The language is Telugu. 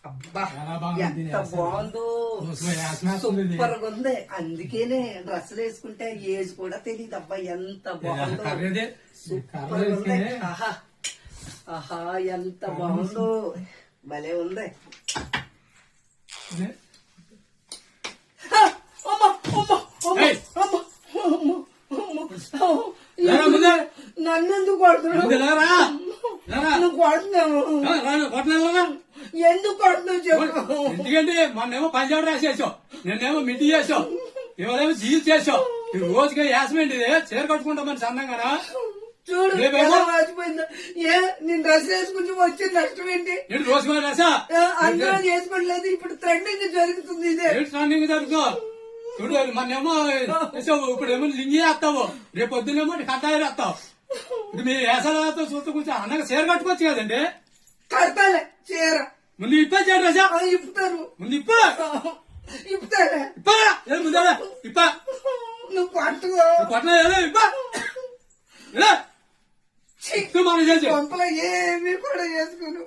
అబ్బా ఎంత బాగుందో, సూపర్ గా ఉంది. అందుకేనే డ్రెస్సులు వేసుకుంటే ఏజ్ కూడా తెలియదు. అబ్బా ఎంత బాగుందో, సూపర్ గా ఉంది. ఆహా ఆహా ఎంత బాగుందో, భలే ఉంది. నన్నెందుకు కొడుతున్నావు? నువ్వు కొడుతున్నావు, ఎందుకు కొడుతున్నావు చెప్పు. ఎందుకంటే మొన్నేమో పంచాడు రాసేసావు, నిన్నేమో మిడ్డి చేసావు, ఎవరేమో జీల్ చేసావు. రోజుగా యాసమేంటి చీర కట్టుకుంటామని సన్నంగా చూడు మర్చిపోయిందా? ఏ నేను డ్రెస్ వేసుకుని వచ్చే నష్టం ఏంటి? రోజుగా రసా అందరూ చేసుకోవట్లేదు. ఇప్పుడు ట్రెండింగ్ జరుగుతుంది. ఇదే ట్రెండింగ్ జరుగుతా చూడు. మొన్నేమో ఇప్పుడు ఏమో లింగి వేస్తావు, రేపు పొద్దున్నేమో కట్టాయి వేస్తావు. ఇప్పుడు మీ వేసాలతో చూస్తూ కూర్చో అన్నగా చీర కట్టుకోవచ్చు కదండి. కడతాలే చీర. ముందు ఇప్పారు రసా, ఇప్పుతారు. ముందు ఇప్పుతారా? ముందా ఇప్ప నువ్వు పట్టుకో. కొట్టలేదు ఇప్ప పంపలో ఏమి కూడా వేసుకుని